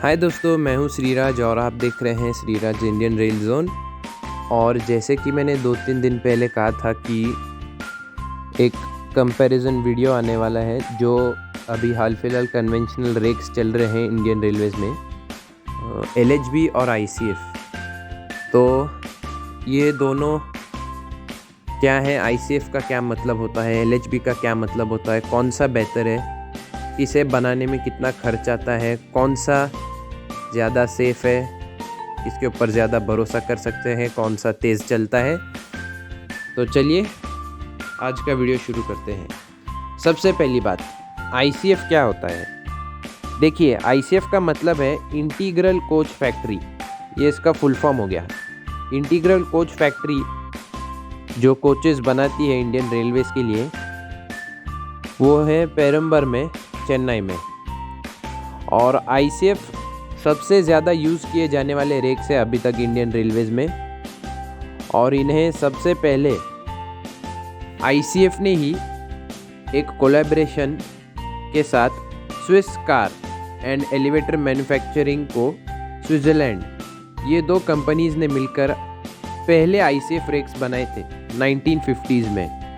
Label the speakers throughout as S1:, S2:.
S1: हाय दोस्तों, मैं हूं श्रीराज और आप देख रहे हैं श्रीराज इंडियन रेल जोन। और जैसे कि मैंने 2-3 दिन पहले कहा था कि एक कंपैरिजन वीडियो आने वाला है जो अभी हाल फिलहाल कन्वेंशनल रेक्स चल रहे हैं इंडियन रेलवेज़ में, एलएचबी और आईसीएफ। तो ये दोनों क्या है, आईसीएफ का क्या मतलब होता है, एलएचबी का क्या मतलब होता है, कौन सा बेहतर है, इसे बनाने में कितना खर्च आता है, कौन सा ज़्यादा सेफ़ है, इसके ऊपर ज़्यादा भरोसा कर सकते हैं, कौन सा तेज़ चलता है। तो चलिए आज का वीडियो शुरू करते हैं। सबसे पहली बात, आईसीएफ क्या होता है। देखिए, आईसीएफ का मतलब है इंटीग्रल कोच फैक्ट्री, ये इसका फुल फॉर्म हो गया। इंटीग्रल कोच फैक्ट्री जो कोचेस बनाती है इंडियन रेलवेज़ के लिए, वो है पेरम्बर में, चेन्नई में। और आईसीएफ सबसे ज़्यादा यूज़ किए जाने वाले रेक्स है अभी तक इंडियन रेलवेज़ में। और इन्हें सबसे पहले आईसीएफ ने ही एक कोलैबोरेशन के साथ Swiss car and elevator manufacturing को स्विट्ज़रलैंड, ये दो कंपनीज़ ने मिलकर पहले आईसीएफ रेक्स बनाए थे 1950s में।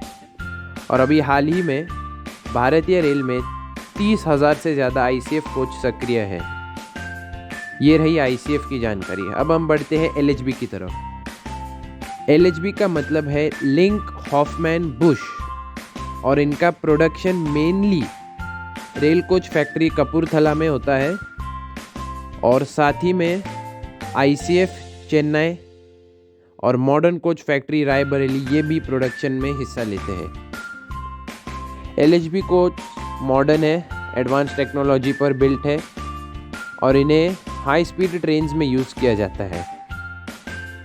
S1: और अभी हाल ही में भारतीय रेल में 30,000 से ज़्यादा आईसीएफ कोच सक्रिय है। ये रही आईसीएफ की जानकारी। अब हम बढ़ते हैं एलएचबी की तरफ। एलएचबी का मतलब है लिंक हॉफमैन बुश, और इनका production mainly rail coach factory Kapurthala में होता है। और साथ ही में आईसीएफ चेन्नई और मॉडर्न कोच फैक्ट्री रायबरेली, ये भी प्रोडक्शन में हिस्सा लेते हैं। एलएचबी कोच मॉडर्न है, एडवांस टेक्नोलॉजी पर बिल्ट है और इन्हें हाई स्पीड ट्रेन्स में यूज़ किया जाता है।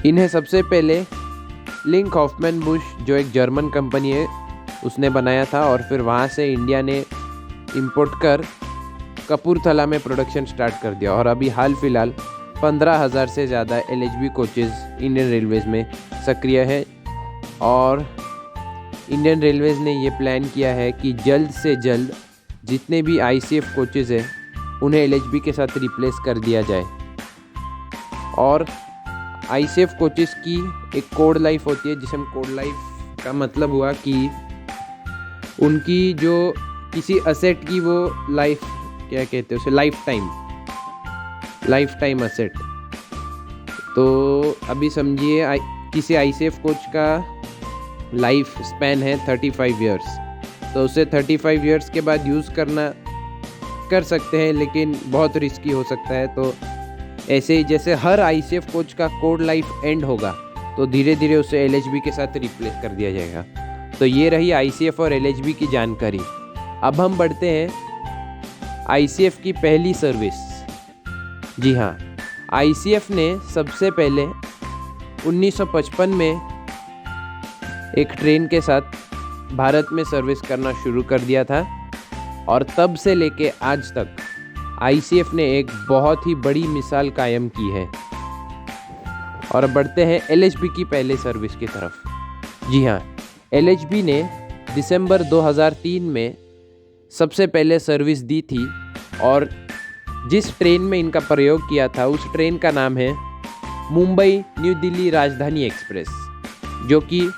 S1: इन्हें सबसे पहले लिंक हॉफमैन बुश, जो एक जर्मन कंपनी है, उसने बनाया था और फिर वहाँ से इंडिया ने इंपोर्ट कर कपूरथला में प्रोडक्शन स्टार्ट कर दिया। और अभी हाल फिलहाल 15,000 से ज़्यादा एलएचबी कोचेज़ इंडियन रेलवेज़ में सक्रिय है। और इंडियन रेलवेज़ ने ये प्लान किया है कि जल्द से जल्द जितने भी आईसीएफ कोचेज़ हैं उन्हें एलएचबी के साथ रिप्लेस कर दिया जाए। और आईसीएफ कोचेस की एक कोड लाइफ होती है, जिसमें कोड लाइफ का मतलब हुआ कि उनकी जो किसी असेट की वो लाइफ, क्या कहते हैं उसे, लाइफ टाइम असेट। तो अभी समझिए किसी आईसीएफ कोच का लाइफ स्पैन है 35 इयर्स, तो उसे 35 इयर्स के बाद यूज़ कर सकते हैं, लेकिन बहुत रिस्की हो सकता है। तो ऐसे ही जैसे हर आईसीएफ कोच का कोड लाइफ एंड होगा, तो धीरे धीरे उसे एलएचबी के साथ रिप्लेस कर दिया जाएगा। तो ये रही आईसीएफ और एलएचबी की जानकारी। अब हम बढ़ते हैं आईसीएफ की पहली सर्विस। जी हाँ, आईसीएफ ने सबसे पहले 1955 में एक ट्रेन के साथ भारत में सर्विस करना शुरू कर दिया था। और तब से लेके आज तक आईसीएफ ने एक बहुत ही बड़ी मिसाल कायम की है। और बढ़ते हैं एलएचबी की पहले सर्विस की तरफ। जी हाँ, एलएचबी ने दिसंबर 2003 में सबसे पहले सर्विस दी थी। और जिस ट्रेन में इनका प्रयोग किया था उस ट्रेन का नाम है मुंबई न्यू दिल्ली राजधानी एक्सप्रेस, जो कि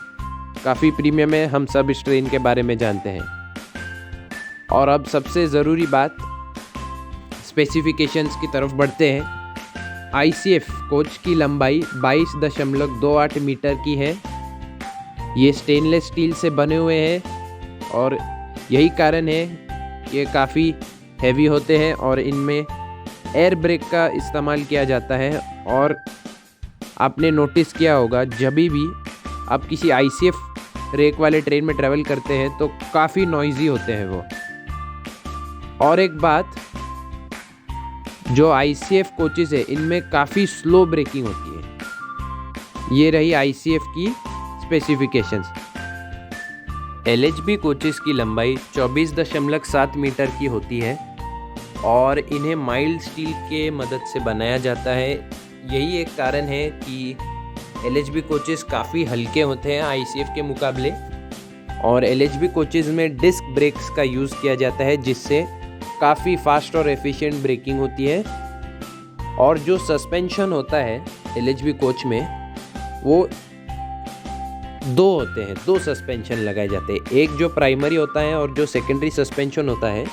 S1: काफ़ी प्रीमियम है। हम सब इस ट्रेन के बारे में जानते हैं। और अब सबसे ज़रूरी बात, स्पेसिफिकेशंस की तरफ बढ़ते हैं। आईसीएफ कोच की लंबाई 22.28 मीटर की है। ये स्टेनलेस स्टील से बने हुए हैं और यही कारण है कि ये काफ़ी हैवी होते हैं और इनमें एयर ब्रेक का इस्तेमाल किया जाता है। और आपने नोटिस किया होगा, जब भी आप किसी आईसीएफ रेक वाले ट्रेन में ट्रैवल करते हैं तो काफ़ी नॉइजी होते हैं वो। और एक बात, जो आईसीएफ कोचेस है इनमें काफ़ी स्लो ब्रेकिंग होती है। ये रही आईसीएफ की स्पेसिफिकेशंस। एलएचबी कोचेस की लंबाई 24.7 मीटर की होती है और इन्हें माइल्ड स्टील के मदद से बनाया जाता है। यही एक कारण है कि एलएचबी कोचेस काफ़ी हल्के होते हैं आईसीएफ के मुकाबले। और एलएचबी कोचेस में डिस्क ब्रेक्स का यूज़ किया जाता है, जिससे काफ़ी फास्ट और एफिशिएंट ब्रेकिंग होती है। और जो सस्पेंशन होता है LHB कोच में वो दो होते हैं, दो सस्पेंशन लगाए जाते हैं। एक जो प्राइमरी होता है और जो सेकेंडरी सस्पेंशन होता है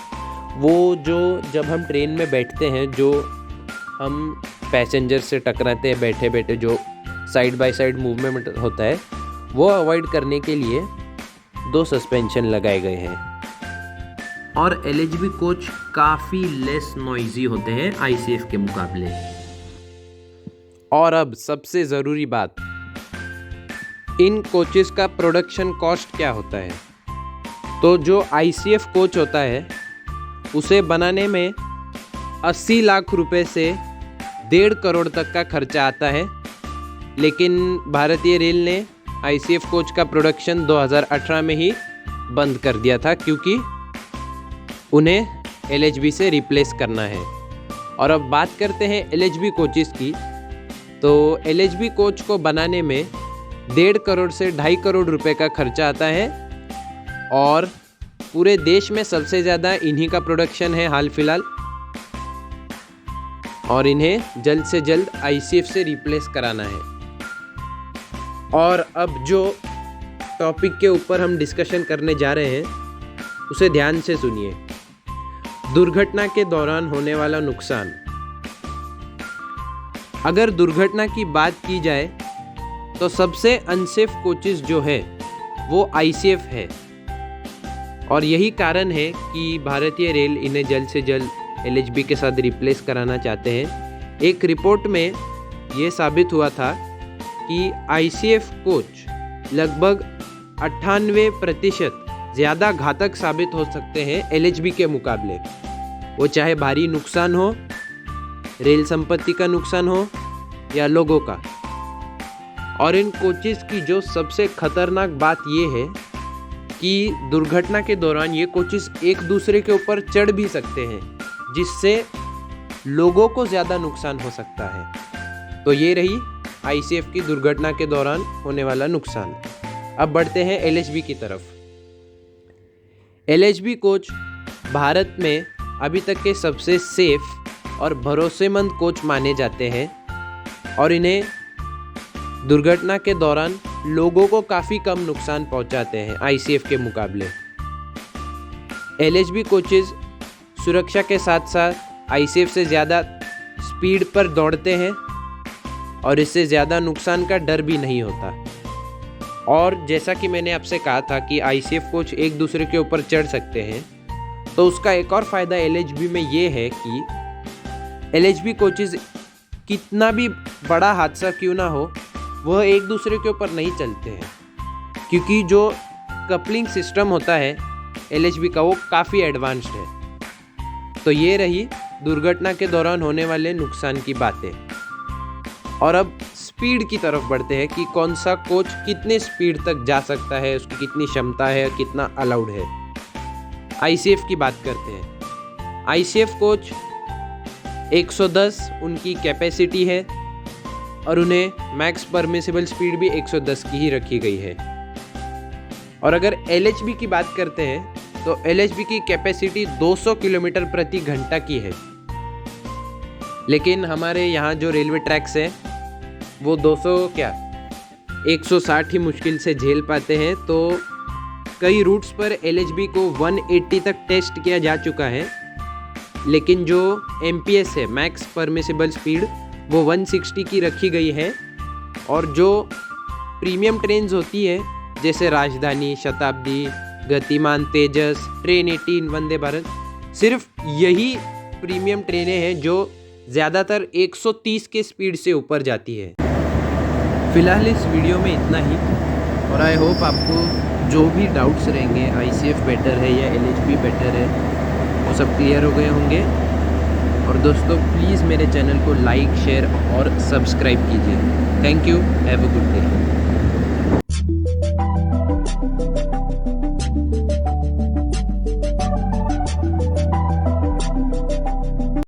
S1: वो जो जब हम ट्रेन में बैठते हैं, जो हम पैसेंजर से टकराते हैं बैठे बैठे, जो साइड बाय साइड मूवमेंट होता है वो अवॉइड करने के लिए दो सस्पेंशन लगाए गए हैं। और LHB कोच काफ़ी लेस नॉइजी होते हैं ICF के मुकाबले। और अब सबसे ज़रूरी बात, इन कोचेस का प्रोडक्शन कॉस्ट क्या होता है। तो जो ICF कोच होता है उसे बनाने में 80 लाख रुपए से 1.5 करोड़ तक का खर्चा आता है। लेकिन भारतीय रेल ने ICF कोच का प्रोडक्शन 2018 में ही बंद कर दिया था, क्योंकि उन्हें LHB से रिप्लेस करना है। और अब बात करते हैं LHB कोचेस की। तो LHB कोच को बनाने में 1.5 करोड़ से 2.5 करोड़ रुपए का खर्चा आता है। और पूरे देश में सबसे ज़्यादा इन्हीं का प्रोडक्शन है हाल फिलहाल, और इन्हें जल्द से जल्द ICF से रिप्लेस कराना है। और अब जो टॉपिक के ऊपर हम डिस्कशन करने जा रहे हैं उसे ध्यान से सुनिए। दुर्घटना के दौरान होने वाला नुकसान। अगर दुर्घटना की बात की जाए तो सबसे अनसेफ कोचेस जो है वो ICF है, और यही कारण है कि भारतीय रेल इन्हें जल्द से जल्द LHB के साथ रिप्लेस कराना चाहते हैं। एक रिपोर्ट में ये साबित हुआ था कि ICF कोच लगभग 98% ज़्यादा घातक साबित हो सकते हैं LHB के मुकाबले। वो चाहे भारी नुकसान हो, रेल संपत्ति का नुकसान हो या लोगों का। और इन कोचेस की जो सबसे खतरनाक बात ये है कि दुर्घटना के दौरान ये कोचेस एक दूसरे के ऊपर चढ़ भी सकते हैं, जिससे लोगों को ज़्यादा नुकसान हो सकता है। तो ये रही ICF की दुर्घटना के दौरान होने वाला नुकसान। अब बढ़ते हैं LHB की तरफ। LHB कोच भारत में अभी तक के सबसे सेफ और भरोसेमंद कोच माने जाते हैं, और इन्हें दुर्घटना के दौरान लोगों को काफ़ी कम नुकसान पहुंचाते हैं ICF के मुकाबले। LHB कोचेस सुरक्षा के साथ साथ ICF से ज़्यादा स्पीड पर दौड़ते हैं, और इससे ज़्यादा नुकसान का डर भी नहीं होता। और जैसा कि मैंने आपसे कहा था कि ICF कोच एक दूसरे के ऊपर चढ़ सकते हैं, तो उसका एक और फ़ायदा LHB में ये है कि LHB कोचेस कितना भी बड़ा हादसा क्यों ना हो, वह एक दूसरे के ऊपर नहीं चलते हैं, क्योंकि जो कपलिंग सिस्टम होता है LHB का वो काफ़ी एडवांस्ड है। तो ये रही दुर्घटना के दौरान होने वाले नुकसान की बातें। और अब स्पीड की तरफ बढ़ते हैं कि कौन सा कोच कितने स्पीड तक जा सकता है, उसकी कितनी क्षमता है, कितना अलाउड है। ICF की बात करते हैं। ICF कोच 110 उनकी कैपेसिटी है, और उन्हें मैक्स परमिसिबल स्पीड भी 110 की ही रखी गई है। और अगर LHB की बात करते हैं तो LHB की कैपेसिटी 200 किलोमीटर प्रति घंटा की है। लेकिन हमारे यहाँ जो रेलवे ट्रैक्स हैं वो 160 ही मुश्किल से झेल पाते हैं। तो कई रूट्स पर LHB को 180 तक टेस्ट किया जा चुका है, लेकिन जो MPS है, मैक्स परमिसिबल स्पीड, वो 160 की रखी गई है। और जो प्रीमियम ट्रेन्स होती है जैसे राजधानी, शताब्दी, गतिमान, तेजस, ट्रेन 18, वंदे भारत, सिर्फ यही प्रीमियम ट्रेनें हैं जो ज़्यादातर 130 के स्पीड से ऊपर जाती है। फ़िलहाल इस वीडियो में इतना ही, और आई होप आपको जो भी डाउट्स रहेंगे ICF बेटर है या LHB बेटर है वो सब क्लियर हो गए होंगे। और दोस्तों प्लीज़ मेरे चैनल को लाइक, शेयर और सब्सक्राइब कीजिए। Thank you, have a good day.